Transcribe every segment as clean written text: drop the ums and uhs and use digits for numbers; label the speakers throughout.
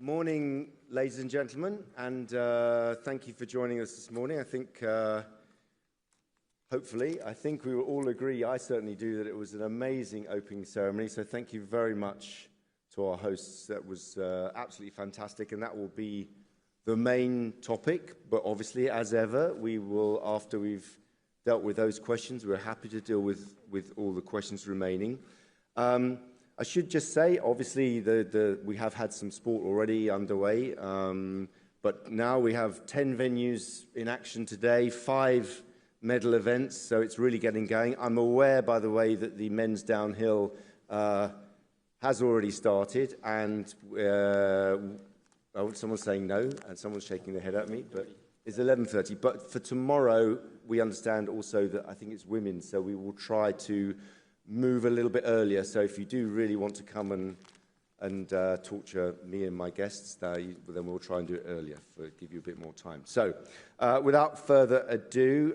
Speaker 1: Morning, ladies and gentlemen, and thank you for joining us this morning. I think, hopefully, we will all agree, I certainly do, that it was an amazing opening ceremony. So thank you very much to our hosts. That was absolutely fantastic, and that will be the main topic. But obviously, as ever, we will, after we've dealt with those questions, we're happy to deal with all the questions remaining. I should just say, obviously, we have had some sport already underway, but now we have 10 venues in action today, 5 medal events, so it's really getting going. I'm aware, by the way, that the men's downhill has already started, and someone's saying no, and someone's shaking their head at me, but it's 11:30. But for tomorrow, we understand also that I think it's women, so we will try to move a little bit earlier. So if you do really want to come and torture me and my guests, then we'll try and do it earlier, give you a bit more time. So without further ado,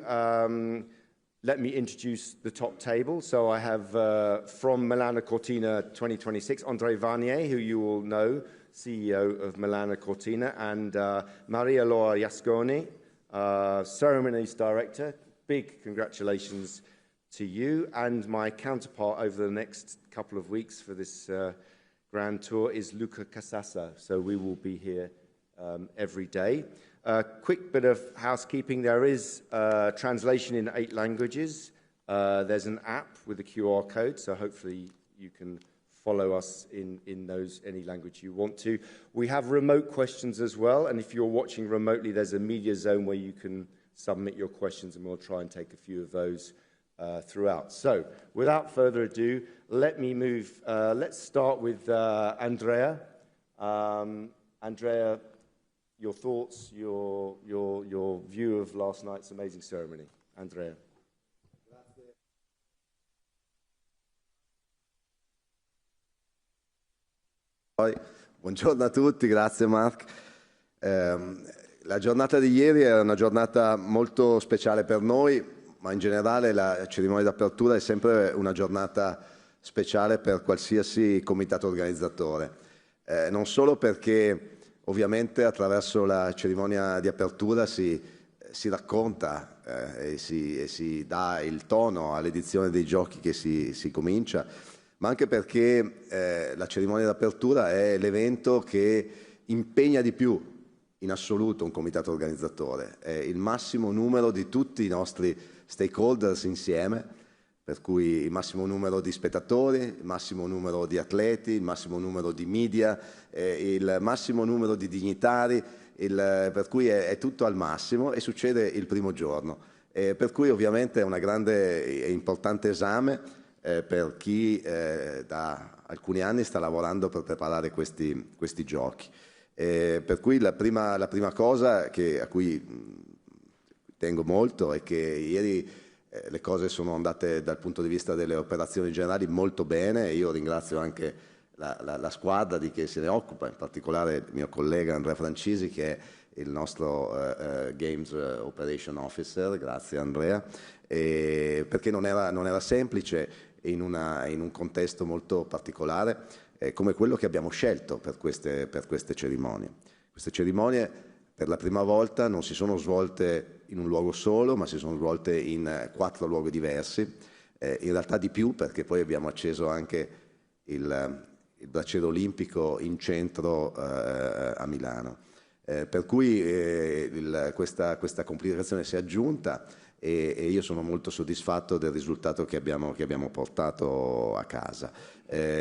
Speaker 1: let me introduce the top table. So I have from Milano-Cortina 2026, Andrea Varnier, who you all know, CEO of Milano-Cortina, and Maria Laura Iascone, Ceremonies Director. Big congratulations to you. And my counterpart over the next couple of weeks for this grand tour is Luca Casassa. So we will be here every day. Quick bit of housekeeping. There is translation in 8 languages. There's an app with a QR code, so hopefully you can follow us in any language you want to. We have remote questions as well, and if you're watching remotely, there's a media zone where you can submit your questions, and we'll try and take a few of those throughout. So, without further ado, let's start with Andrea. Andrea, your thoughts, your view of last night's amazing ceremony. Andrea.
Speaker 2: Buongiorno a tutti, grazie Mark. La giornata di ieri è una giornata molto speciale per noi, ma in generale la cerimonia d'apertura è sempre una giornata speciale per qualsiasi comitato organizzatore. Non solo perché ovviamente attraverso la cerimonia di apertura si racconta e si dà il tono all'edizione dei giochi che si comincia, ma anche perché la cerimonia d'apertura è l'evento che impegna di più in assoluto un comitato organizzatore. È il massimo numero di tutti i nostri stakeholders insieme, per cui il massimo numero di spettatori, il massimo numero di atleti, il massimo numero di media, il massimo numero di dignitari, per cui è tutto al massimo e succede il primo giorno. Per cui ovviamente è un grande e importante esame per chi da alcuni anni sta lavorando per preparare questi giochi. Per cui la prima cosa a cui tengo molto è che ieri le cose sono andate dal punto di vista delle operazioni generali molto bene. Io ringrazio anche la squadra di chi se ne occupa, in particolare il mio collega Andrea Francisi, che è il nostro Games Operation Officer. Grazie Andrea, perché non era semplice in un contesto molto particolare come quello che abbiamo scelto per queste cerimonie. Queste cerimonie per la prima volta non si sono svolte in un luogo solo, ma si sono svolte in 4 luoghi diversi, in realtà di più, perché poi abbiamo acceso anche il braciere olimpico in centro a Milano. Per cui questa complicazione si è aggiunta e io sono molto soddisfatto del risultato che abbiamo portato a casa.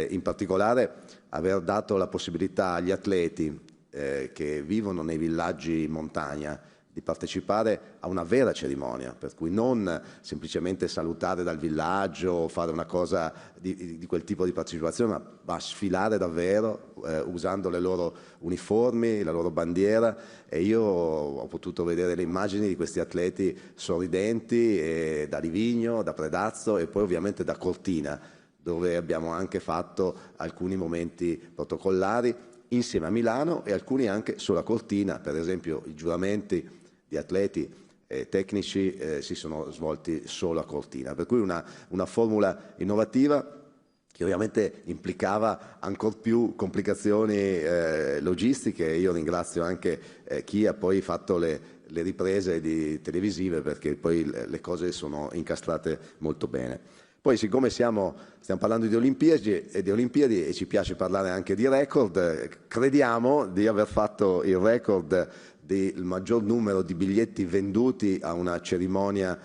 Speaker 2: In particolare aver dato la possibilità agli atleti che vivono nei villaggi in montagna di partecipare a una vera cerimonia, per cui non semplicemente salutare dal villaggio o fare una cosa di quel tipo di partecipazione, ma sfilare davvero usando le loro uniformi, la loro bandiera. E io ho potuto vedere le immagini di questi atleti sorridenti da Livigno, da Predazzo e poi ovviamente da Cortina, dove abbiamo anche fatto alcuni momenti protocollari insieme a Milano e alcuni anche solo a Cortina. Per esempio i giuramenti di atleti tecnici si sono svolti solo a Cortina, per cui una formula innovativa che ovviamente implicava ancor più complicazioni logistiche. Io ringrazio anche chi ha poi fatto le riprese televisive, perché poi le cose sono incastrate molto bene. Poi, siccome stiamo parlando di Olimpiadi e ci piace parlare anche di record, crediamo di aver fatto il record del maggior numero di biglietti venduti a una cerimonia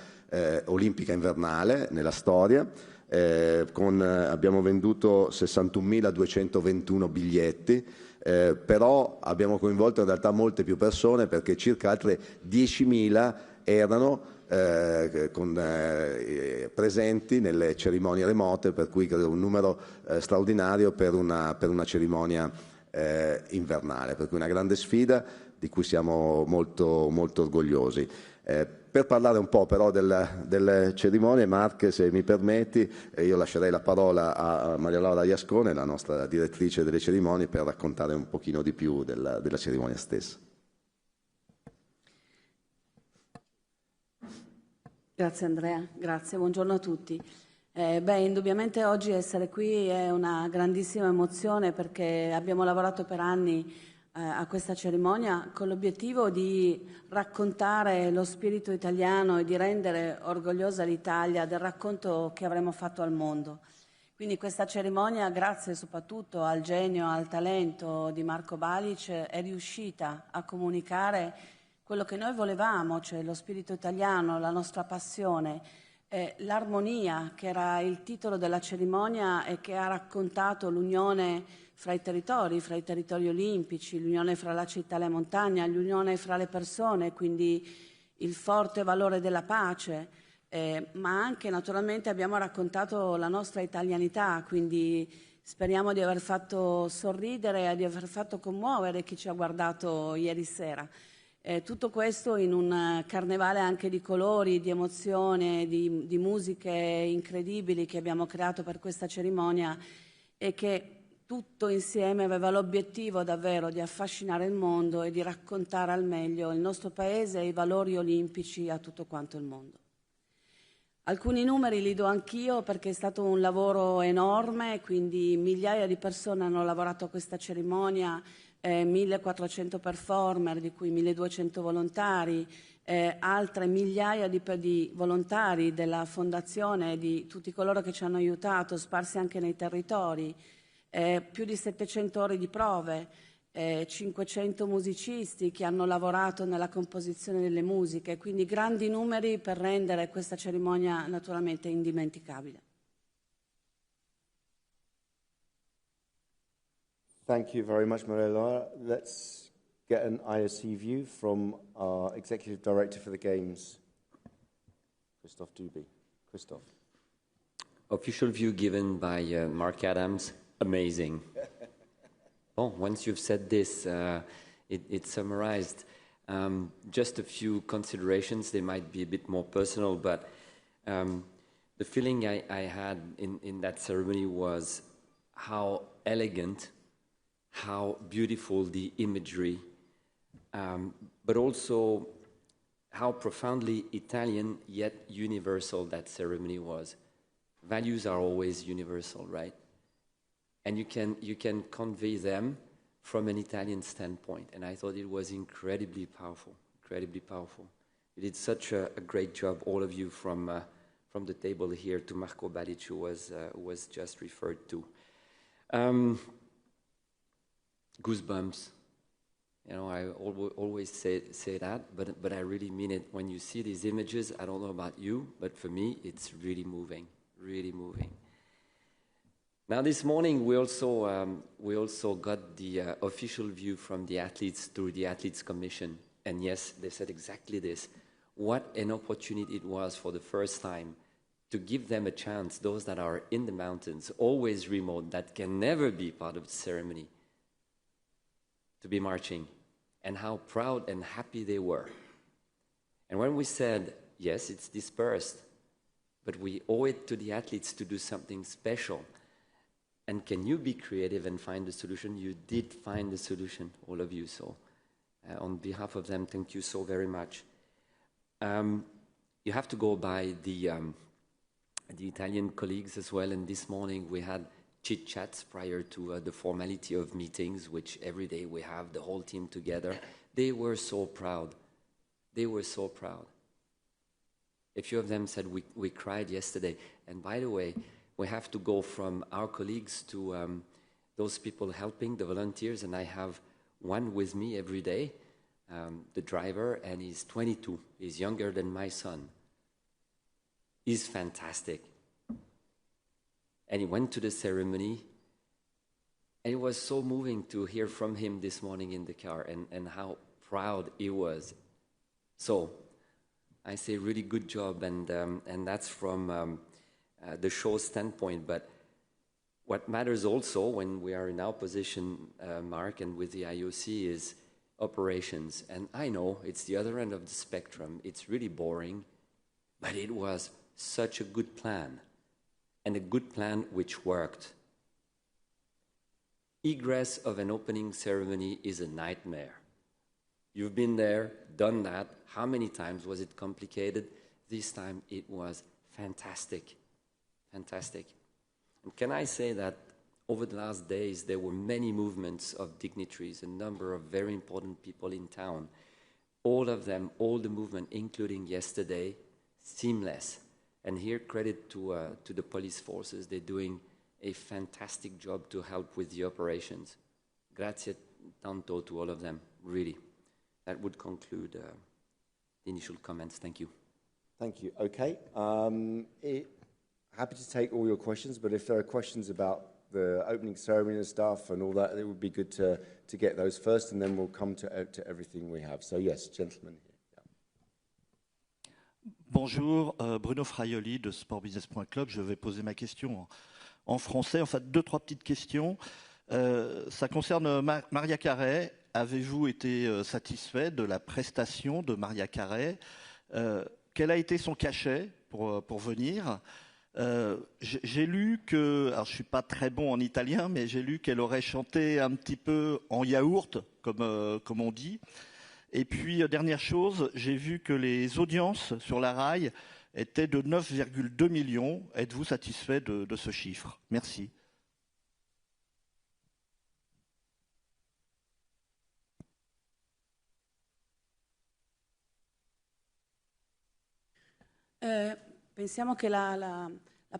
Speaker 2: olimpica invernale nella storia. Abbiamo venduto 61.221 biglietti, però abbiamo coinvolto in realtà molte più persone, perché circa altre 10.000 erano presenti nelle cerimonie remote, per cui credo un numero straordinario per una cerimonia invernale, per cui una grande sfida di cui siamo molto, molto orgogliosi. Per parlare un po' però delle cerimonie, Mark, se mi permetti, io lascerei la parola a Maria Laura Iascone, la nostra direttrice delle cerimonie, per raccontare un pochino di più della cerimonia stessa.
Speaker 3: Grazie Andrea, grazie, buongiorno a tutti. Indubbiamente oggi essere qui è una grandissima emozione, perché abbiamo lavorato per anni a questa cerimonia con l'obiettivo di raccontare lo spirito italiano e di rendere orgogliosa l'Italia del racconto che avremo fatto al mondo. Quindi questa cerimonia, grazie soprattutto al genio, al talento di Marco Balic, è riuscita a comunicare quello che noi volevamo, cioè lo spirito italiano, la nostra passione, l'armonia, che era il titolo della cerimonia e che ha raccontato l'unione fra i territori olimpici, l'unione fra la città e la montagna, l'unione fra le persone, quindi il forte valore della pace, ma anche naturalmente abbiamo raccontato la nostra italianità, quindi speriamo di aver fatto sorridere e di aver fatto commuovere chi ci ha guardato ieri sera. Tutto questo in un carnevale anche di colori, di emozione, di musiche incredibili che abbiamo creato per questa cerimonia, e che tutto insieme aveva l'obiettivo davvero di affascinare il mondo e di raccontare al meglio il nostro paese e i valori olimpici a tutto quanto il mondo. Alcuni numeri li do anch'io, perché è stato un lavoro enorme, quindi migliaia di persone hanno lavorato a questa cerimonia, 1.400 performer, di cui 1.200 volontari, altre migliaia di volontari della fondazione, di tutti coloro che ci hanno aiutato, sparsi anche nei territori, più di 700 ore di prove, 500 musicisti che hanno lavorato nella composizione delle musiche, quindi grandi numeri per rendere questa cerimonia naturalmente indimenticabile.
Speaker 1: Thank you very much, Maria Laura. Let's get an IOC view from our Executive Director for the Games, Christophe Dubi. Christophe.
Speaker 4: Official view given by Mark Adams, amazing. Oh, once you've said this, it's summarized. Just a few considerations, they might be a bit more personal, but the feeling I had in that ceremony was how elegant, how beautiful the imagery, but also how profoundly Italian yet universal that ceremony was. Values are always universal, right? And you can convey them from an Italian standpoint. And I thought it was incredibly powerful, incredibly powerful. You did such a great job, all of you, from the table here to Marco Balic, who was just referred to. Goosebumps. You know, I always say that, but I really mean it. When you see these images, I don't know about you, but for me, it's really moving, really moving. Now, this morning, we also got the official view from the athletes through the Athletes Commission. And yes, they said exactly this. What an opportunity it was for the first time to give them a chance, those that are in the mountains, always remote, that can never be part of the ceremony, to be marching, and how proud and happy they were. And when we said, yes, it's dispersed, but we owe it to the athletes to do something special. And can you be creative and find the solution? You did find the solution, all of you. So on behalf of them, thank you so very much. You have to go by the Italian colleagues as well. And this morning we had chit-chats prior to the formality of meetings, which every day we have the whole team together. They were so proud. They were so proud. A few of them said, we cried yesterday. And by the way, we have to go from our colleagues to those people helping, the volunteers, and I have one with me every day, the driver, and he's 22. He's younger than my son. He's fantastic. And he went to the ceremony, and it was so moving to hear from him this morning in the car and how proud he was. So I say really good job, and that's from the show standpoint. But what matters also when we are in our position, Mark, and with the IOC is operations. And I know it's the other end of the spectrum. It's really boring, but it was such a good plan. And a good plan which worked. Egress of an opening ceremony is a nightmare. You've been there, done that. How many times was it complicated? This time it was fantastic. Fantastic. And can I say that over the last days there were many movements of dignitaries, a number of very important people in town. All of them, all the movement, including yesterday, seamless. And here, credit to the police forces. They're doing a fantastic job to help with the operations. Grazie tanto to all of them, really. That would conclude the initial comments. Thank you.
Speaker 1: Thank you. Okay. Happy to take all your questions, but if there are questions about the opening ceremony and stuff and all that, it would be good to get those first, and then we'll come to everything we have. So yes, gentlemen here.
Speaker 5: Bonjour, Bruno Fraioli de sportbusiness.club. Je vais poser ma question en français. En fait, 2-3 petites questions. Ça concerne Maria Carey. Avez-vous été satisfait de la prestation de Maria Carey? Quel a été son cachet pour venir? J'ai lu que, alors je ne suis pas très bon en italien, mais j'ai lu qu'elle aurait chanté un petit peu en yaourt, comme on dit. Et puis, dernière chose, j'ai vu que les audiences sur la rail étaient de 9,2 millions. Êtes-vous satisfait de ce chiffre? Merci.
Speaker 3: Pensiamo che la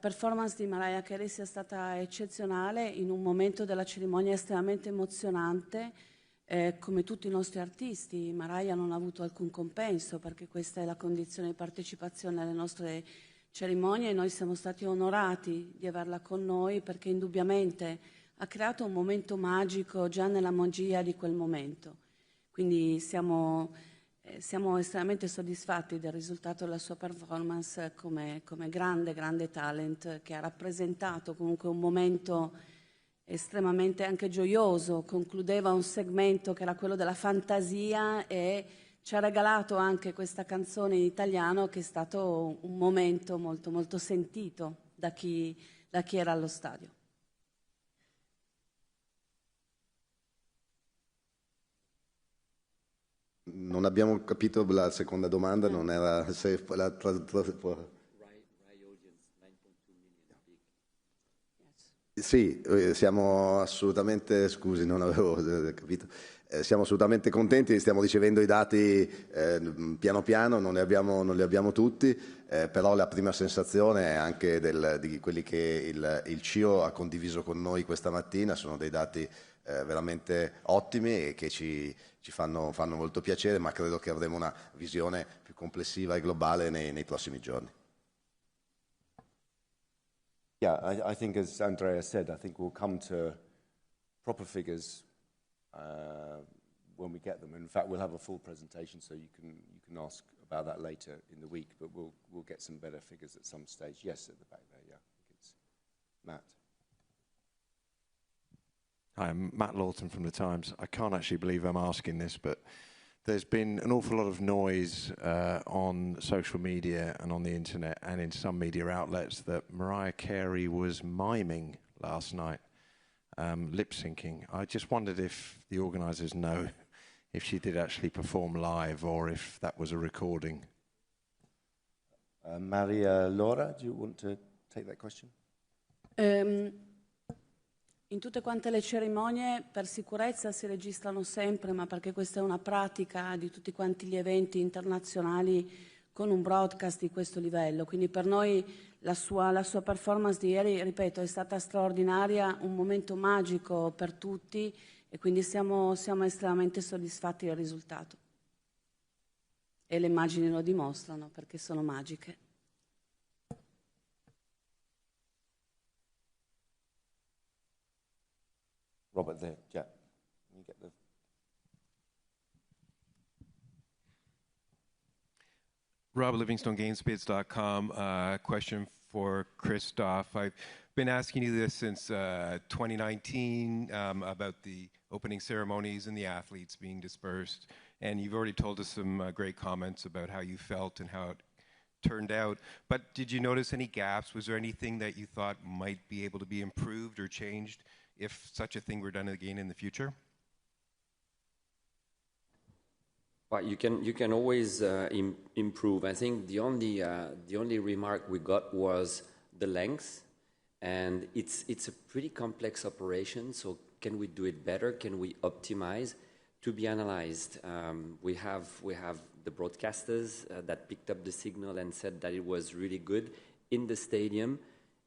Speaker 3: performance di Mariah Carey sia stata eccezionale in un momento della cerimonia estremamente emozionante. Come tutti i nostri artisti, Mariah non ha avuto alcun compenso, perché questa è la condizione di partecipazione alle nostre cerimonie, e noi siamo stati onorati di averla con noi, perché indubbiamente ha creato un momento magico già nella magia di quel momento. Quindi siamo estremamente soddisfatti del risultato della sua performance come grande talent, che ha rappresentato comunque un momento estremamente anche gioioso. Concludeva un segmento che era quello della fantasia e ci ha regalato anche questa canzone in italiano, che è stato un momento molto, molto sentito da chi era allo stadio.
Speaker 2: Non abbiamo capito la seconda domanda, non era se la Sì, siamo assolutamente, scusi, non avevo capito, siamo assolutamente contenti, stiamo ricevendo i dati piano piano, non li abbiamo tutti, però la prima sensazione anche di quelli che il CIO ha condiviso con noi questa mattina sono dei dati veramente ottimi e che ci fanno molto piacere, ma credo che avremo una visione più complessiva e globale nei prossimi giorni.
Speaker 1: Yeah, I think, as Andrea said, I think we'll come to proper figures when we get them. In fact, we'll have a full presentation, so you can ask about that later in the week. But we'll get some better figures at some stage. Yes, at the back there. Yeah, I think it's Matt.
Speaker 6: Hi, I'm Matt Lawton from The Times. I can't actually believe I'm asking this, but there's been an awful lot of noise on social media and on the internet and in some media outlets that Mariah Carey was miming last night, lip-syncing. I just wondered if the organisers know if she did actually perform live or if that was a recording.
Speaker 1: Maria Laura, do you want to take that question?
Speaker 3: In tutte quante le cerimonie per sicurezza si registrano sempre, ma perché questa è una pratica di tutti quanti gli eventi internazionali con un broadcast di questo livello. Quindi per noi la sua performance di ieri, ripeto, è stata straordinaria, un momento magico per tutti e quindi siamo estremamente soddisfatti del risultato. E le immagini lo dimostrano perché sono magiche.
Speaker 1: Robert there, yeah. You get the...
Speaker 7: Rob, LivingstoneGamesbids.com. Question for Christophe. I've been asking you this since 2019 about the opening ceremonies and the athletes being dispersed. And you've already told us some great comments about how you felt and how it turned out. But did you notice any gaps? Was there anything that you thought might be able to be improved or changed if such a thing were done again in the future?
Speaker 4: Well, you can always improve. I think the only remark we got was the length, and it's a pretty complex operation. So can we do it better? Can we optimize? To be analyzed. We have the broadcasters that picked up the signal and said that it was really good in the stadium.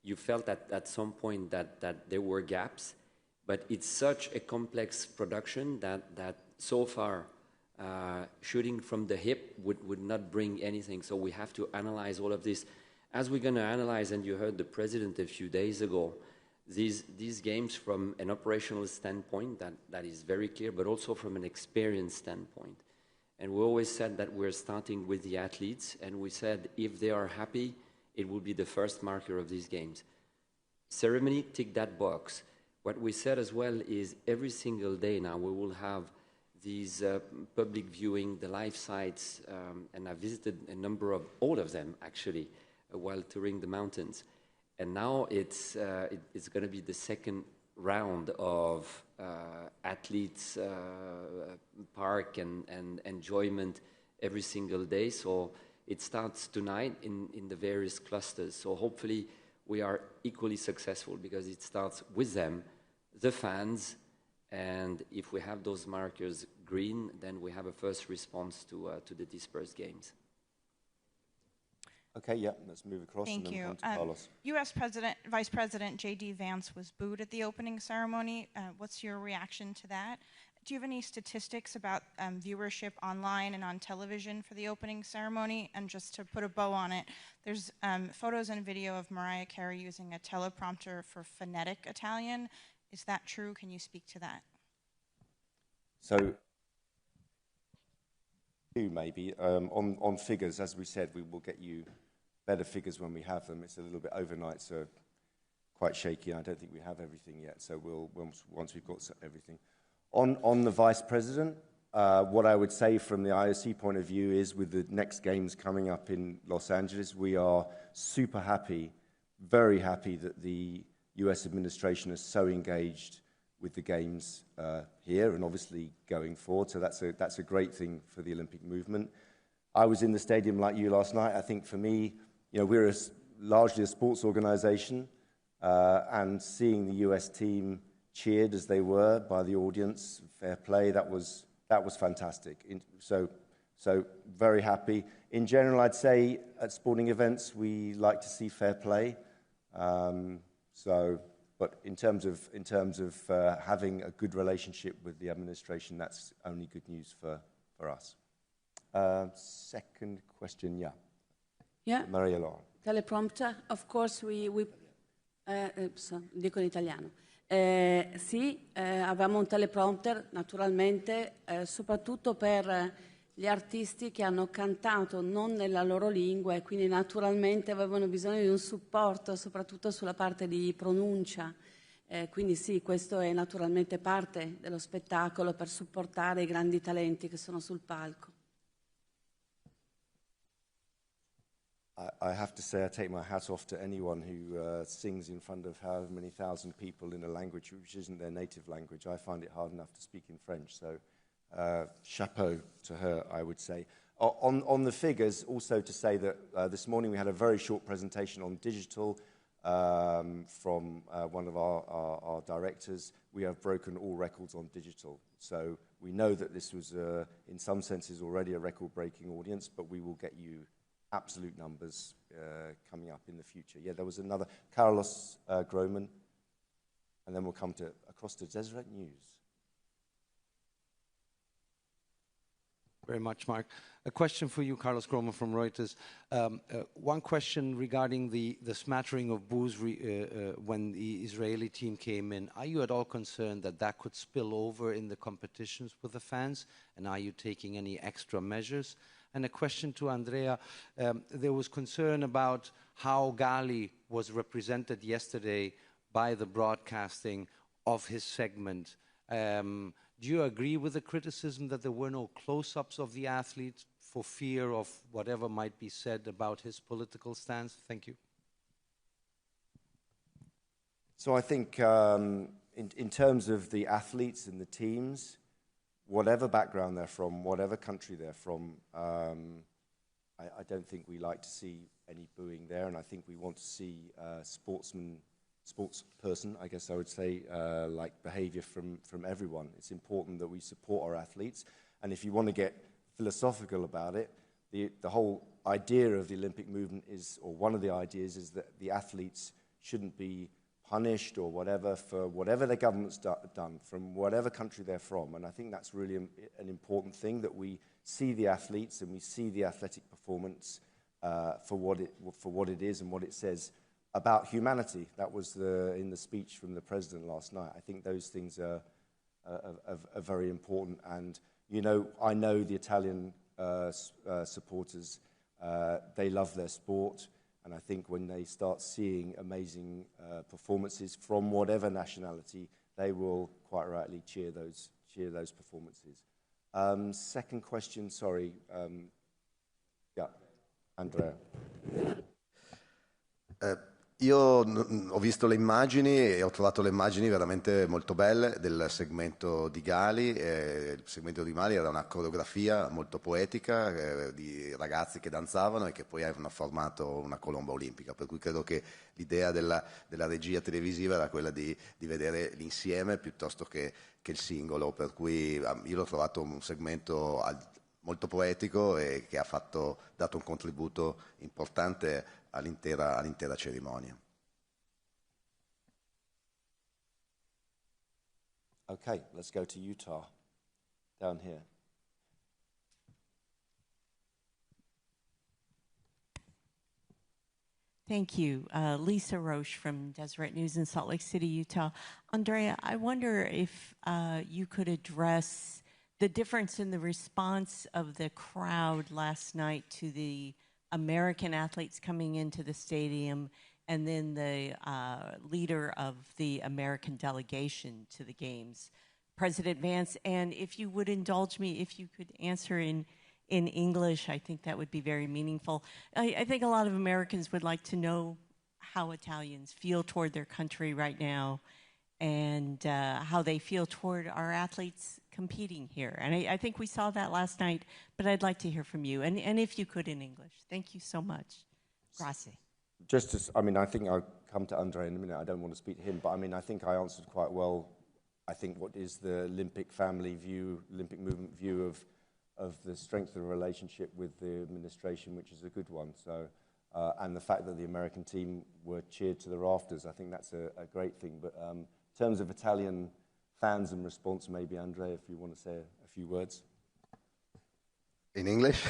Speaker 4: You felt at some point that there were gaps, but it's such a complex production that so far. Shooting from the hip would not bring anything. So we have to analyze all of this. As we're going to analyze, and you heard the president a few days ago, these games from an operational standpoint, that is very clear, but also from an experience standpoint. And we always said that we're starting with the athletes, and we said if they are happy, it will be the first marker of these games. Ceremony, tick that box. What we said as well is every single day now we will have these public viewing, the live sites, and I visited a number of, all of them actually, while touring the mountains. And now it's going to be the second round of athletes park and enjoyment every single day. So it starts tonight in the various clusters. So hopefully we are equally successful because it starts with them, the fans, and if we have those markers green, then we have a first response to the dispersed games.
Speaker 1: Okay, yeah, let's move across.
Speaker 8: Thank
Speaker 1: and then
Speaker 8: you.
Speaker 1: on to Carlos.
Speaker 8: U.S. Vice President J.D. Vance was booed at the opening ceremony. What's your reaction to that? Do you have any statistics about viewership online and on television for the opening ceremony? And just to put a bow on it, there's photos and video of Mariah Carey using a teleprompter for phonetic Italian. Is that true? Can you speak to that?
Speaker 1: So, maybe on figures, as we said, we will get you better figures when we have them. It's a little bit overnight, so quite shaky. I don't think we have everything yet. So once we've got everything. On the vice president, what I would say from the IOC point of view is with the next games coming up in Los Angeles, we are super happy, very happy that the US administration is so engaged with the games here and obviously going forward. So that's a great thing for the Olympic movement. I was in the stadium like you last night. I think for me, we're largely a sports organization, and seeing the US team cheered as they were by the audience, fair play, that was fantastic. So very happy. In general, I'd say at sporting events we like to see fair play. But in terms of having a good relationship with the administration, that's only good news for us. Second question, yeah.
Speaker 3: Yeah.
Speaker 1: Maria Laura.
Speaker 3: Teleprompter, of course dico in italiano. Sì, avevamo un teleprompter naturalmente, soprattutto per gli artisti che hanno cantato non nella loro lingua e quindi naturalmente avevano bisogno di un supporto, soprattutto sulla parte di pronuncia. Quindi sì, questo è naturalmente parte dello spettacolo per supportare i grandi talenti che sono sul palco.
Speaker 1: I have to say I take my hat off to anyone who sings in front of however many thousand people in a language which isn't their native language. I find it hard enough to speak in French, so chapeau to her, I would say. On the figures, also to say that this morning we had a very short presentation on digital. from one of our directors. We have broken all records on digital. So we know that this was, in some senses, already a record-breaking audience, but we will get you absolute numbers coming up in the future. Yeah, there was another, Carlos Groman, and then we'll come across to Deseret News.
Speaker 9: Very much, Mark. A question for you, Carlos Groman from Reuters. One question regarding the smattering of boos when the Israeli team came in. Are you at all concerned that that could spill over in the competitions with the fans? And are you taking any extra measures? And a question to Andrea. There was concern about how Gali was represented yesterday by the broadcasting of his segment. Do you agree with the criticism that there were no close-ups of the athletes for fear of whatever might be said about his political stance? Thank you.
Speaker 1: So I think in terms of the athletes and the teams, whatever background they're from, whatever country they're from, I don't think we like to see any booing there, and I think we want to see sportsperson, I guess I would say, like behavior from everyone. It's important that we support our athletes, and if you want to get philosophical about it, the whole idea of the Olympic movement is, or one of the ideas is that the athletes shouldn't be punished or whatever for whatever their government's done from whatever country they're from, and I think that's really an important thing, that we see the athletes and we see the athletic performance for what it is and what it says about humanity. That was in the speech from the president last night. I think those things are very important. And, you know, I know the Italian supporters, they love their sport. And I think when they start seeing amazing performances from whatever nationality, they will quite rightly cheer those performances. Second question, sorry. Yeah, Andrea.
Speaker 2: Io ho visto le immagini e ho trovato le immagini veramente molto belle del segmento di Gali. Il segmento di Mali era una coreografia molto poetica di ragazzi che danzavano e che poi avevano formato una colomba olimpica, per cui credo che l'idea della regia televisiva era quella di vedere l'insieme piuttosto che il singolo, per cui io l'ho trovato un segmento molto poetico e che ha dato un contributo importante all'intera cerimonia.
Speaker 1: Okay, let's go to Utah, down here.
Speaker 10: Thank you. Lisa Roche from Deseret News in Salt Lake City, Utah. Andrea, I wonder if you could address the difference in the response of the crowd last night to the American athletes coming into the stadium and then the leader of the American delegation to the games, President Vance. And if you would indulge me, if you could answer in English, I think that would be very meaningful. I think a lot of Americans would like to know how Italians feel toward their country right now and how they feel toward our athletes competing here. And I think we saw that last night, but I'd like to hear from you. And if you could in English. Thank you so much. Grazie.
Speaker 1: I think I'll come to Andrea in a minute. I don't want to speak to him, but I mean, I think I answered quite well, I think, what is the Olympic family view, Olympic movement view of the strength of the relationship with the administration, which is a good one. So, and the fact that the American team were cheered to the rafters, I think that's a great thing. But in terms of Italian fans and response, maybe Andrea, if you want to say a few words.
Speaker 2: In English?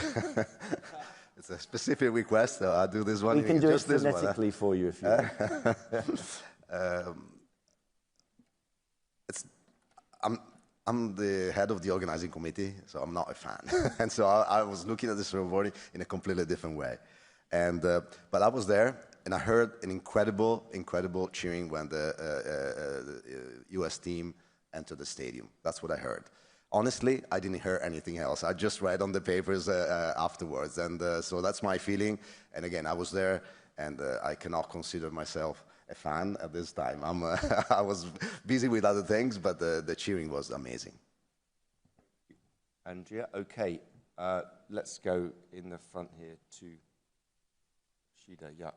Speaker 2: It's a specific request, so I'll do this one.
Speaker 1: We can do it phonetically for you if you want.
Speaker 2: I'm the head of the organizing committee, so I'm not a fan. And so I was looking at the ceremony in a completely different way. And but I was there, and I heard an incredible cheering when the U.S. team entered the stadium. That's what I heard. Honestly, I didn't hear anything else. I just read on the papers afterwards, and so that's my feeling. And again, I was there, and I cannot consider myself a fan at this time. I was busy with other things, but the cheering was amazing.
Speaker 1: Andrea, okay. Let's go in the front here to Shida. Yeah.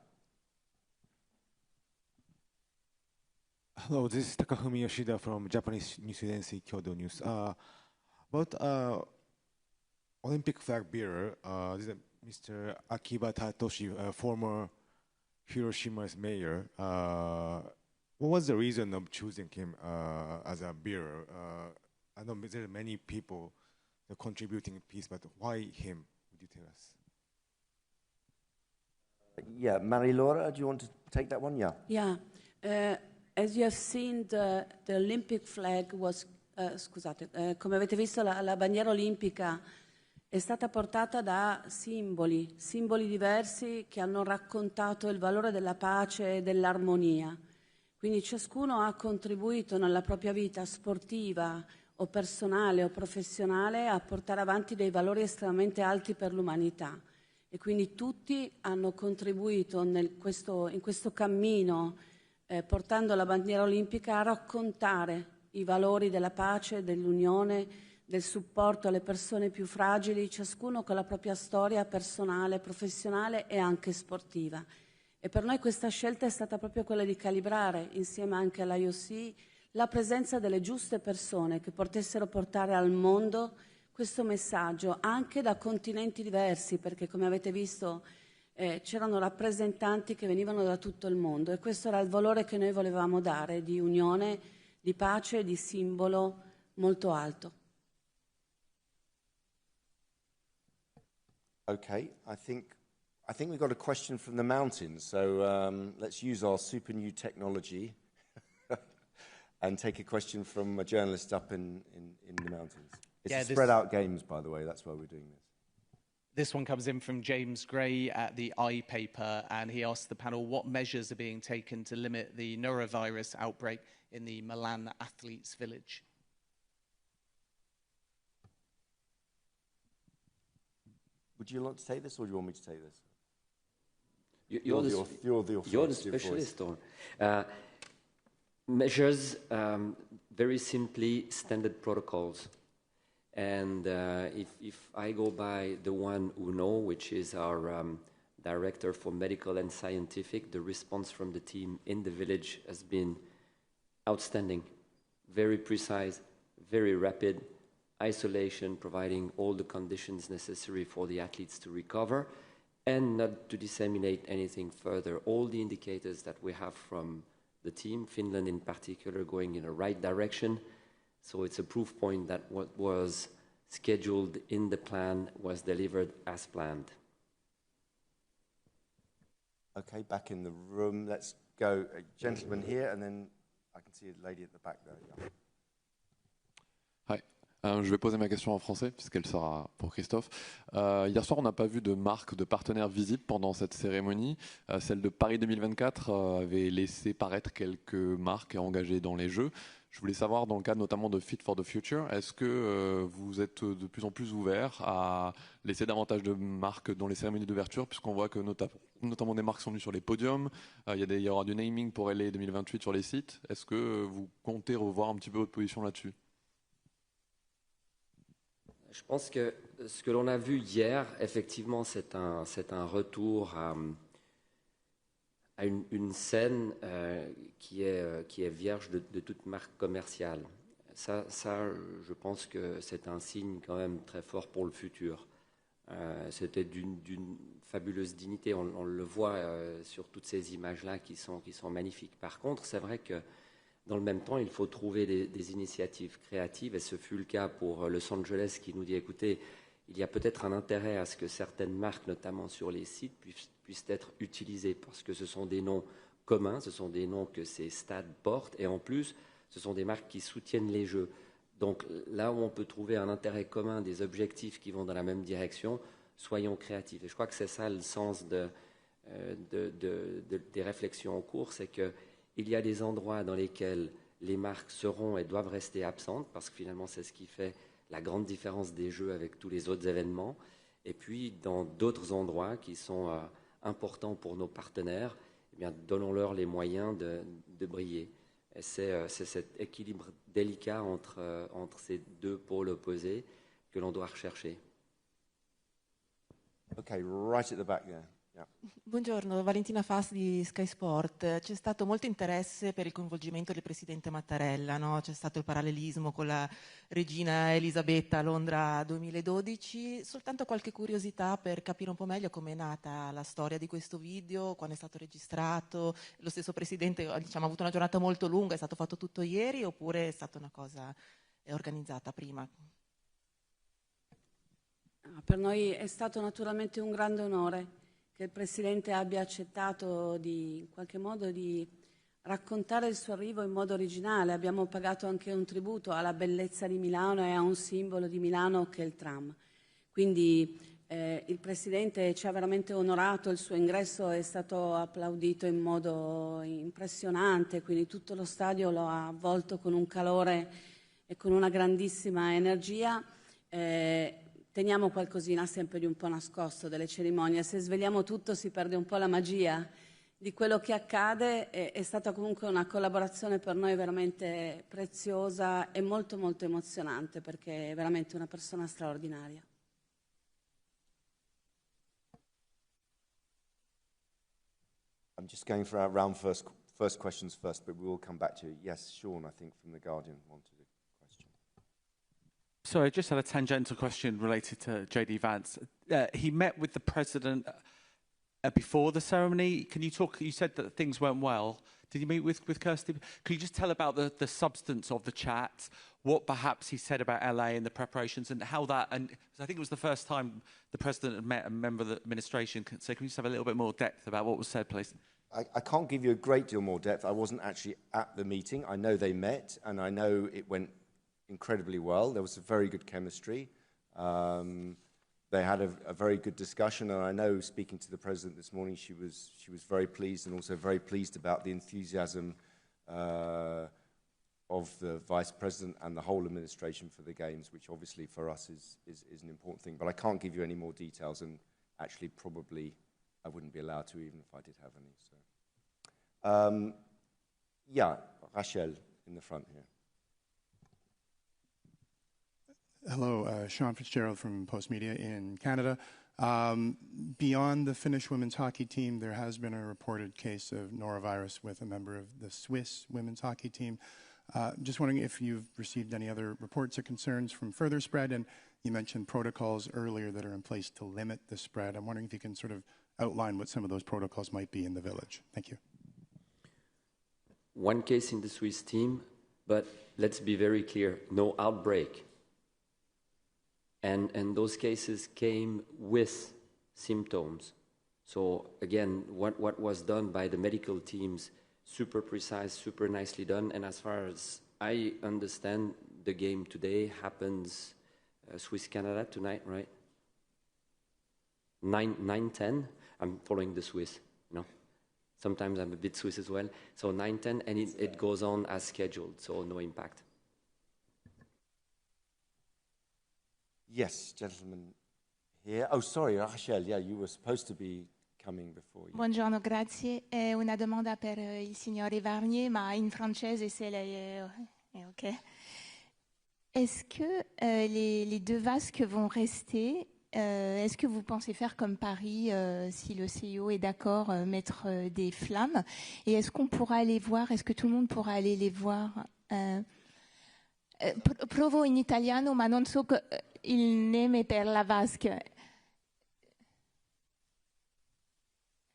Speaker 11: Hello, this is Takafumi Yoshida from Japanese News Agency Kyodo News. About Olympic flag bearer, this is Mr. Akiba Tatoshi, former Hiroshima's mayor. What was the reason of choosing him as a bearer? I know there are many people contributing peace, but why him? Would you tell us?
Speaker 1: Yeah, Marie-Laura, do you want to take that one? Yeah.
Speaker 3: Yeah. As you have seen, the Olympic flag was, come avete visto la bandiera olimpica è stata portata da simboli diversi che hanno raccontato il valore della pace e dell'armonia. Quindi ciascuno ha contribuito nella propria vita sportiva o personale o professionale a portare avanti dei valori estremamente alti per l'umanità. E quindi tutti hanno contribuito in questo cammino, portando la bandiera olimpica a raccontare i valori della pace, dell'unione, del supporto alle persone più fragili, ciascuno con la propria storia personale, professionale e anche sportiva. E per noi questa scelta è stata proprio quella di calibrare, insieme anche all'IOC, la presenza delle giuste persone che potessero portare al mondo questo messaggio, anche da continenti diversi, perché come avete visto c'erano rappresentanti che venivano da tutto il mondo e questo era il valore che noi volevamo dare, di unione, di pace, di simbolo molto alto.
Speaker 1: Okay, I think we've got a question from the mountains, so let's use our super new technology and take a question from a journalist up in the mountains. It's spread out games, by the way, that's why we're doing this.
Speaker 12: This one comes in from James Gray at the iPaper, and he asked the panel what measures are being taken to limit the norovirus outbreak in the Milan athletes' village.
Speaker 1: Would you like to take this, or do you want me to take this?
Speaker 4: You're the specialist. Measures, very simply, standard protocols. And if I go by the one who know, which is our director for medical and scientific, the response from the team in the village has been outstanding, very precise, very rapid, isolation, providing all the conditions necessary for the athletes to recover and not to disseminate anything further. All the indicators that we have from the team, Finland in particular, going in the right direction. So it's a proof point that what was scheduled in the plan was delivered as planned.
Speaker 1: Okay, back in the room. Let's go, a gentleman here, and then I can see a lady at the back there. Yeah.
Speaker 13: Hi. Je vais poser ma question en français, puisqu'elle sera pour Christophe. Hier soir, on n'a pas vu de marque de partenaire visible pendant cette cérémonie. Celle de Paris 2024 avait laissé paraître quelques marques engagées dans les Jeux. Je voulais savoir, dans le cadre notamment de Fit for the Future, est-ce que vous êtes de plus en plus ouvert à laisser davantage de marques dans les cérémonies d'ouverture, puisqu'on voit que notamment des marques sont venues sur les podiums, il y aura du naming pour LA 2028 sur les sites. Est-ce que vous comptez revoir un petit peu votre position là-dessus ?
Speaker 4: Je pense que ce que l'on a vu hier, effectivement, c'est un retour à une scène qui est vierge de toute marque commerciale. Ça, je pense que c'est un signe quand même très fort pour le futur. C'était d'une fabuleuse dignité, on le voit sur toutes ces images-là qui sont magnifiques. Par contre, c'est vrai que dans le même temps, il faut trouver des initiatives créatives, et ce fut le cas pour Los Angeles qui nous dit, écoutez, il y a peut-être un intérêt à ce que certaines marques, notamment sur les sites, puissent être utilisées, parce que ce sont des noms communs, ce sont des noms que ces stades portent, et en plus, ce sont des marques qui soutiennent les Jeux. Donc là où on peut trouver un intérêt commun, des objectifs qui vont dans la même direction, soyons créatifs. Et je crois que c'est ça le sens des réflexions en cours, c'est que il y a des endroits dans lesquels les marques seront et doivent rester absentes, parce que finalement c'est ce qui fait la grande différence des Jeux avec tous les autres événements. Et puis dans d'autres endroits qui sont importants pour nos partenaires, eh bien, donnons-leur les moyens de briller. Et c'est cet équilibre délicat entre ces deux pôles opposés que l'on doit rechercher.
Speaker 1: Okay, right at the back there. Yeah.
Speaker 14: Buongiorno, Valentina Fass di Sky Sport. C'è stato molto interesse per il coinvolgimento del Presidente Mattarella, no? C'è stato il parallelismo con la regina Elisabetta a Londra 2012. Soltanto qualche curiosità per capire un po' meglio com'è nata la storia di questo video, quando è stato registrato. Lo stesso Presidente ha avuto una giornata molto lunga, è stato fatto tutto ieri oppure è stata una cosa organizzata prima?
Speaker 3: Per noi è stato naturalmente un grande onore che il Presidente abbia accettato in qualche modo di raccontare il suo arrivo in modo originale. Abbiamo pagato anche un tributo alla bellezza di Milano e a un simbolo di Milano che è il tram. Quindi il Presidente ci ha veramente onorato, il suo ingresso è stato applaudito in modo impressionante, quindi tutto lo stadio lo ha avvolto con un calore e con una grandissima energia. Teniamo qualcosina sempre di un po' nascosto delle cerimonie, se sveliamo tutto si perde un po' la magia di quello che accade. È stata comunque una collaborazione per noi veramente preziosa e molto molto emozionante perché è veramente una persona straordinaria.
Speaker 1: I'm just going for our round first questions first, but we will come back to you. Yes, Sean, I think from The Guardian wanted a question.
Speaker 12: Sorry, I just had a tangential question related to JD Vance. He met with the president before the ceremony. Can you talk? You said that things went well. Did you meet with Kirsty? Could you just tell about the substance of the chat, what perhaps he said about LA and the preparations, and how that? And I think it was the first time the president had met a member of the administration. So can you just have a little bit more depth about what was said, please?
Speaker 1: I can't give you a great deal more depth. I wasn't actually at the meeting. I know they met, and I know it went incredibly well. There was a very good chemistry. They had a very good discussion, and I know, speaking to the president this morning, she was very pleased, and also very pleased about the enthusiasm of the vice president and the whole administration for the games, which obviously for us is an important thing. But I can't give you any more details, and actually probably I wouldn't be allowed to, even if I did have any. So, yeah, Rachel in the front here.
Speaker 15: Hello, Sean Fitzgerald from Post Media in Canada. Beyond the Finnish women's hockey team, there has been a reported case of norovirus with a member of the Swiss women's hockey team. Just wondering if you've received any other reports or concerns from further spread, and you mentioned protocols earlier that are in place to limit the spread. I'm wondering if you can sort of outline what some of those protocols might be in the village. Thank you.
Speaker 4: One case in the Swiss team, but let's be very clear, no outbreak. And those cases came with symptoms. So again, what was done by the medical teams, super precise, super nicely done. And as far as I understand, the game today happens Swiss-Canada tonight, right? 9-10. I'm following the Swiss, you know. Sometimes I'm a bit Swiss as well. So 9-10, and it goes on as scheduled, so no impact.
Speaker 1: Yes, gentleman here. Oh, sorry, Rachel, yeah, you were supposed to be coming before.
Speaker 16: Buongiorno, grazie. È una domanda per il signore Varnier, ma in francese, se lei è OK. Est-ce que les deux vasques vont rester? Est-ce que vous pensez faire comme Paris, si le CEO est d'accord, mettre des flammes? Et est-ce qu'on pourra aller voir, est-ce que tout le monde pourra aller les voir? Provo in italiano, ma non so il nome per la vasca.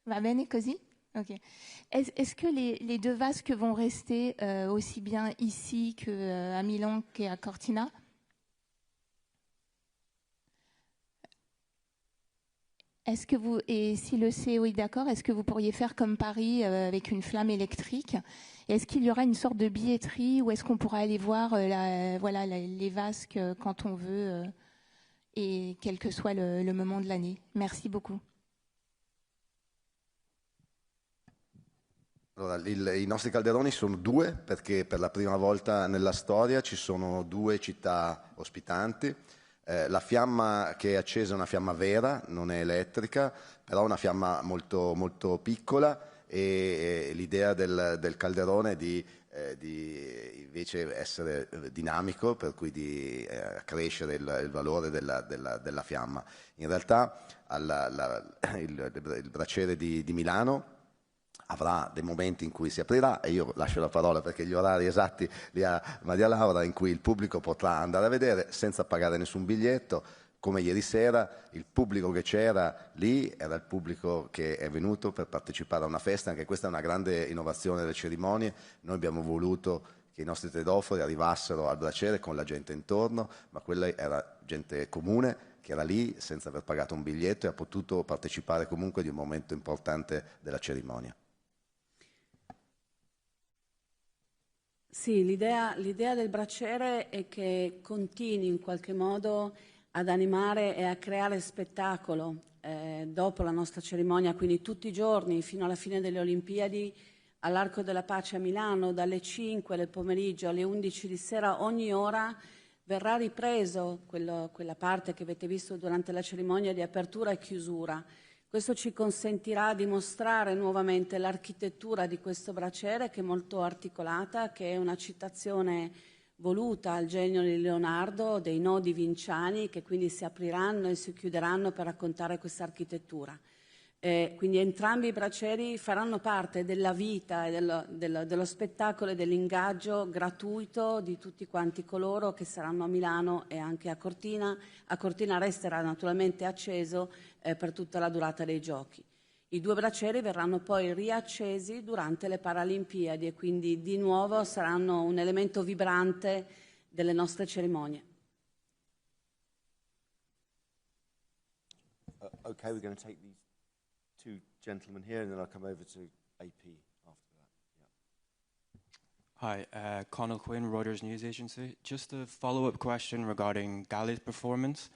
Speaker 16: Va bene così? Ok. Est-ce que les deux vasques vont rester aussi bien ici qu'à Milan qu'à Cortina? Est-ce que vous, et si le CEO est d'accord, est-ce que vous pourriez faire comme Paris avec une flamme électrique? Est-ce qu'il y aura une sorte de billetterie ou est-ce qu'on pourra aller voir les vasques quand on veut et quel que soit le moment de l'année? Merci beaucoup.
Speaker 2: Allora, i nostri calderoni sono due perché per la prima volta nella storia ci sono due città ospitanti. La fiamma che è accesa è una fiamma vera, non è elettrica, però è una fiamma molto, molto piccola e l'idea del calderone è di di invece essere dinamico, per cui di crescere il valore della fiamma. In realtà il braciere di Milano avrà dei momenti in cui si aprirà, e io lascio la parola perché gli orari esatti li ha Maria Laura, in cui il pubblico potrà andare a vedere senza pagare nessun biglietto. Come ieri sera, il pubblico che c'era lì era il pubblico che è venuto per partecipare a una festa. Anche questa è una grande innovazione delle cerimonie. Noi abbiamo voluto che i nostri tredofori arrivassero al braciere con la gente intorno, ma quella era gente comune che era lì senza aver pagato un biglietto e ha potuto partecipare comunque di un momento importante della cerimonia.
Speaker 3: Sì, l'idea del braciere è che continui in qualche modo ad animare e a creare spettacolo dopo la nostra cerimonia, quindi tutti i giorni fino alla fine delle Olimpiadi all'Arco della Pace a Milano, dalle 5 del pomeriggio alle 11 di sera, ogni ora verrà ripreso quella parte che avete visto durante la cerimonia di apertura e chiusura. Questo ci consentirà di mostrare nuovamente l'architettura di questo braciere, che è molto articolata, che è una citazione voluta al genio di Leonardo, dei nodi vinciani, che quindi si apriranno e si chiuderanno per raccontare questa architettura. Quindi entrambi i bracieri faranno parte della vita e dello spettacolo e dell'ingaggio gratuito di tutti quanti coloro che saranno a Milano e anche a Cortina. A Cortina resterà naturalmente acceso per tutta la durata dei giochi. I due bracieri verranno poi riaccesi durante le Paralimpiadi e quindi di nuovo saranno un elemento vibrante delle nostre cerimonie.
Speaker 1: Okay, we're going to take these two gentlemen here and then I'll come over to AP after that.
Speaker 17: Hi, Connell Quinn, Reuters News Agency. Just a follow-up question regarding Galli's performance.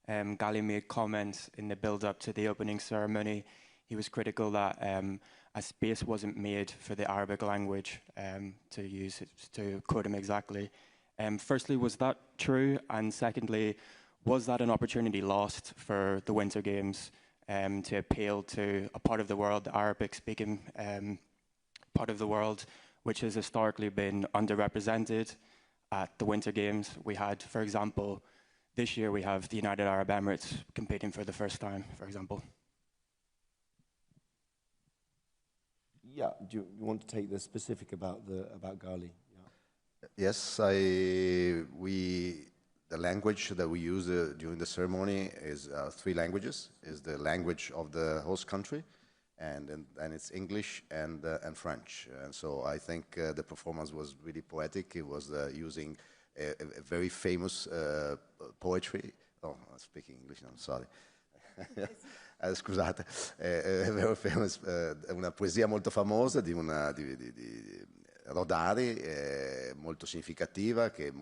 Speaker 17: Galli made comments in the build-up to the opening ceremony. He was critical that a space wasn't made for the Arabic language, to quote him exactly. Firstly, was that true? And secondly, was that an opportunity lost for the Winter Games to appeal to a part of the world, the Arabic-speaking part of the world, which has historically been underrepresented at the Winter Games? We had, for example, this year we have the United Arab Emirates competing for the first time, for example.
Speaker 1: Yeah, do you want to take the specific about Gali? Yeah.
Speaker 2: Yes, the language that we use during the ceremony is 3 languages. Is the language of the host country, and it's English and French. And so I think the performance was really poetic. It was using a very famous poetry. Oh, I'm speaking English now, sorry. Scusate, very famous, una poesia molto famosa di Rodari, molto significativa, che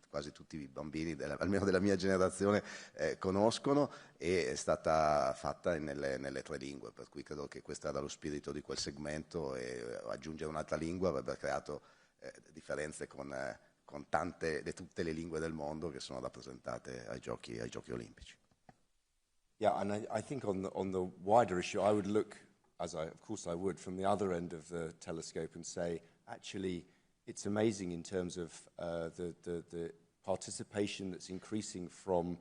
Speaker 2: quasi tutti i bambini, almeno della mia generazione, conoscono, e è stata fatta nelle 3 lingue, per cui credo che questo era lo spirito di quel segmento, e aggiungere un'altra lingua avrebbe creato differenze con tutte le lingue del mondo che sono rappresentate ai giochi olimpici.
Speaker 1: Yeah, and I think on the wider issue, I would look, of course I would, from the other end of the telescope and say, actually, it's amazing in terms of the participation that's increasing from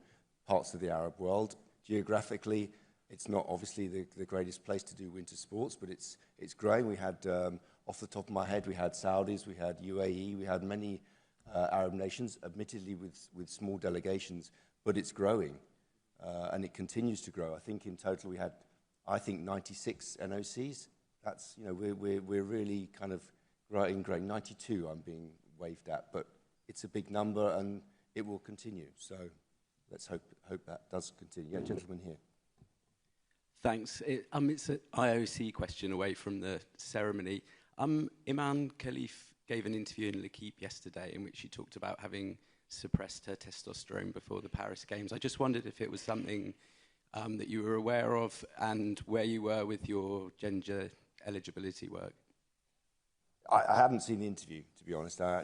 Speaker 1: parts of the Arab world. Geographically, it's not obviously the greatest place to do winter sports, but it's growing. We had, off the top of my head, we had Saudis, we had UAE, we had many Arab nations, admittedly with small delegations, but it's growing. And it continues to grow. I think in total we had, 96 NOCs. That's, we're really kind of growing. 92 I'm being waved at, but it's a big number and it will continue. So let's hope that does continue. Yeah, gentleman here.
Speaker 18: Thanks. It's an IOC question away from the ceremony. Iman Khalif gave an interview in L'Equipe yesterday in which she talked about having suppressed her testosterone before the Paris Games. I just wondered if it was something that you were aware of and where you were with your gender eligibility work.
Speaker 1: I haven't seen the interview, to be honest. I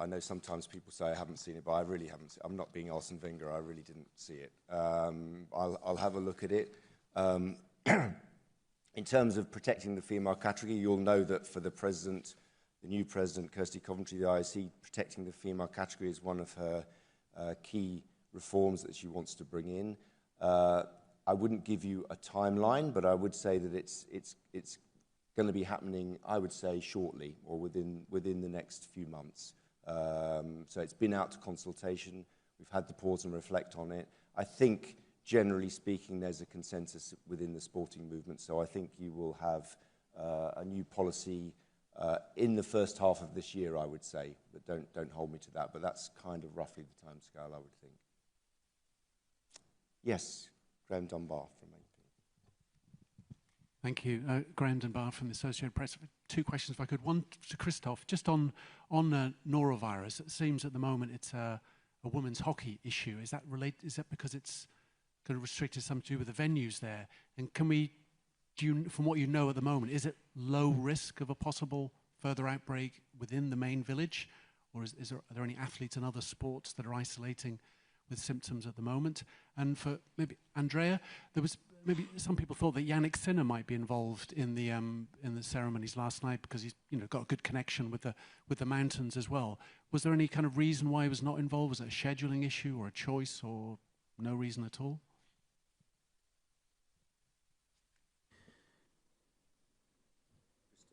Speaker 1: know sometimes people say I haven't seen it, but I really haven't. I'm not being Arsene Wenger. I really didn't see it. I'll have a look at it. In terms of protecting the female category, you'll know that for the president, new president, Kirsty Coventry, the IOC, protecting the female category is one of her key reforms that she wants to bring in. I wouldn't give you a timeline, but I would say that it's going to be happening, I would say, shortly or within the next few months. So it's been out to consultation. We've had to pause and reflect on it. I think, generally speaking, there's a consensus within the sporting movement. So I think you will have a new policy in the first half of this year, I would say. But don't hold me to that. But that's kind of roughly the timescale, I would think. Yes, Graham Dunbar from AP.
Speaker 19: Thank you. Graham Dunbar from the Associated Press. Two questions, if I could. One to Christophe. Just on norovirus, it seems at the moment it's a women's hockey issue. Is that because it's kind of restricted something to do with the venues there? And from what you know at the moment, is it low risk of a possible further outbreak within the main village? Or are there any athletes in other sports that are isolating with symptoms at the moment? And for maybe Andrea, there was maybe some people thought that Yannick Sinner might be involved in the ceremonies last night because he's got a good connection with the mountains as well. Was there any kind of reason why he was not involved? Was it a scheduling issue or a choice or no reason at all?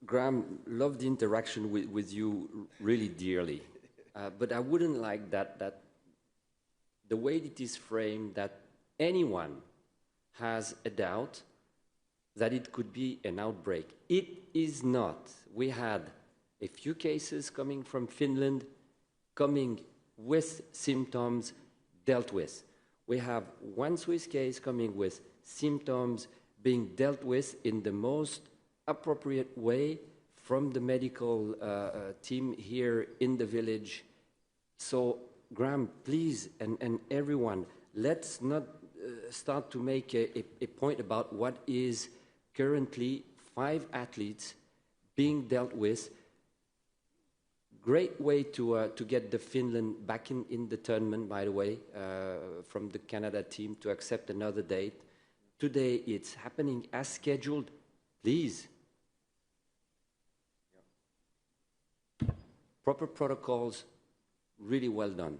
Speaker 4: Graham, love the interaction with you really dearly, but I wouldn't like that the way it is framed, that anyone has a doubt that it could be an outbreak. It is not. We had a few cases coming from Finland, coming with symptoms dealt with. We have one Swiss case coming with symptoms being dealt with in the most appropriate way from the medical team here in the village. So, Graham, please, and everyone, let's not start to make a point about what is currently 5 athletes being dealt with. Great way to get the Finland back in the tournament, by the way, from the Canada team to accept another date. Today it's happening as scheduled. Please. Proper protocols, really well done.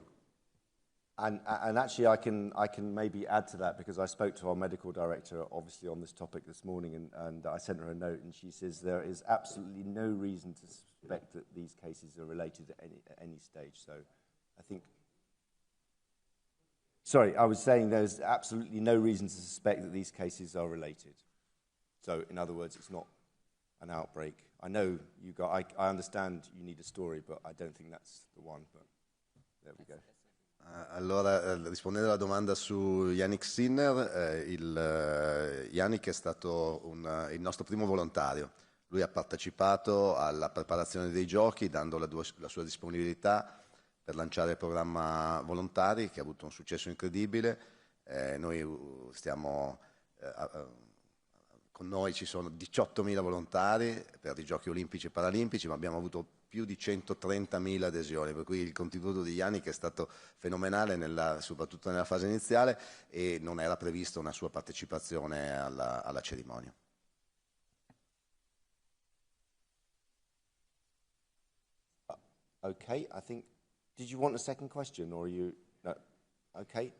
Speaker 1: And actually, I can maybe add to that, because I spoke to our medical director, obviously, on this topic this morning, and I sent her a note, and she says there is absolutely no reason to suspect that these cases are related at any stage. So I think... Sorry, I was saying there's absolutely no reason to suspect that these cases are related. So, in other words, it's not an outbreak. I know you got... I understand you need a story, but I don't think that's the one, but there we go.
Speaker 2: Allora, rispondendo alla domanda su Yannick Sinner, Yannick è stato il nostro primo volontario. Lui ha partecipato alla preparazione dei giochi, dando la sua disponibilità per lanciare il programma volontari, che ha avuto un successo incredibile. Noi stiamo... Con noi ci sono 18.000 volontari per i giochi olimpici e paralimpici, ma abbiamo avuto più di 130.000 adesioni, per cui il contributo di Yannick è stato fenomenale, soprattutto nella fase iniziale, e non era prevista una sua partecipazione alla cerimonia.
Speaker 1: Okay, I think... Did you want a second question, or you... No. Okay.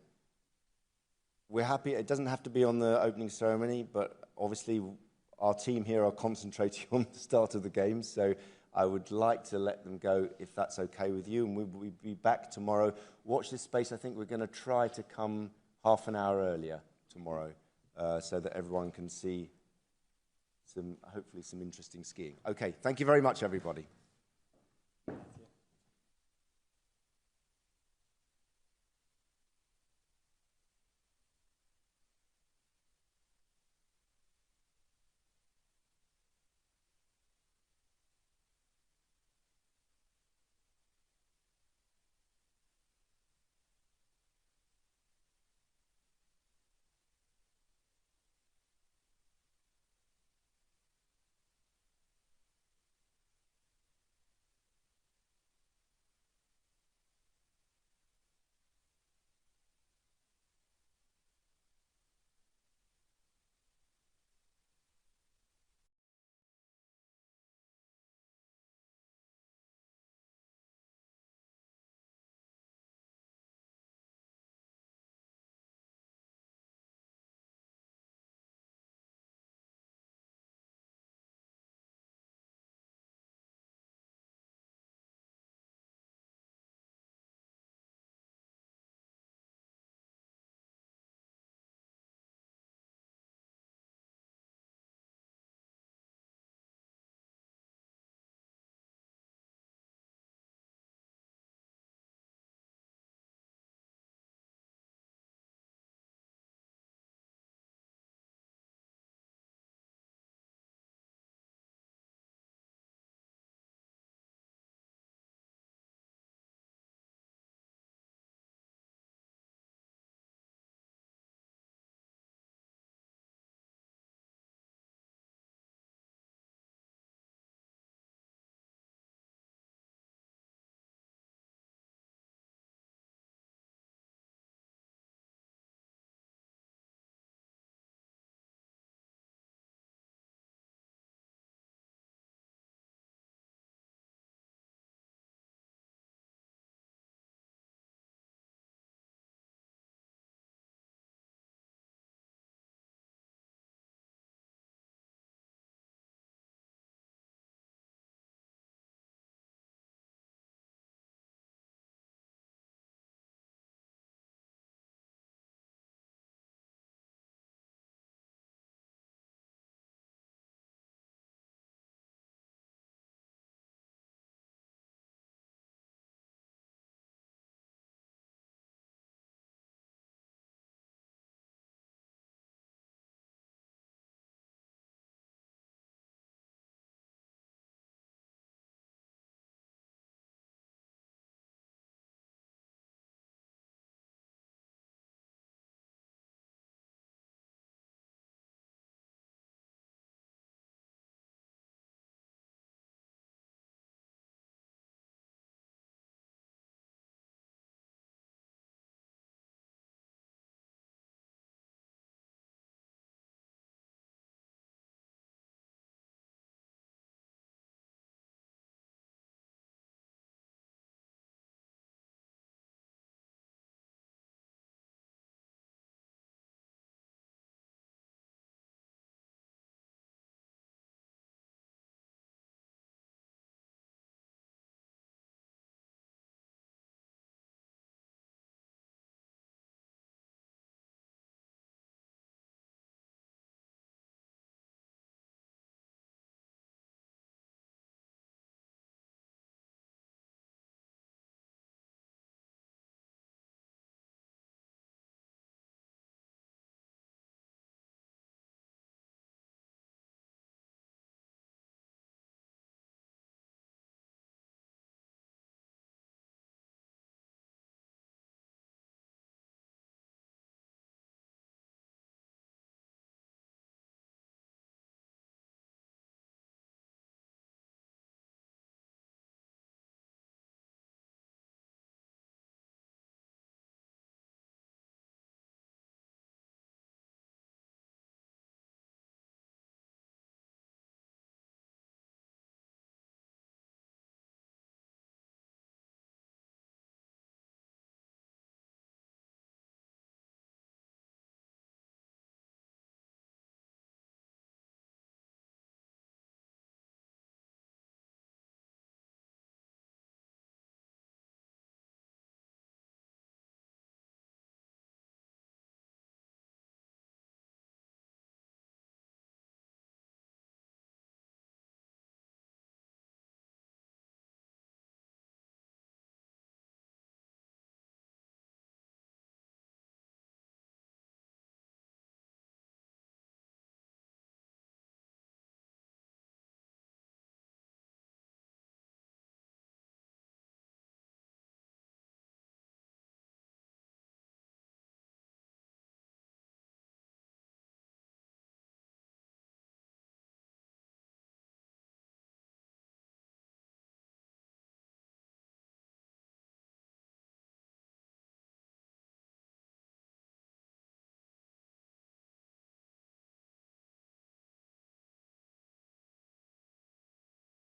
Speaker 1: We're happy. It doesn't have to be on the opening ceremony, but obviously our team here are concentrating on the start of the games, so I would like to let them go if that's okay with you, and we'll be back tomorrow. Watch this space. I think we're going to try to come half an hour earlier tomorrow so that everyone can see hopefully some interesting skiing. Okay, thank you very much, everybody.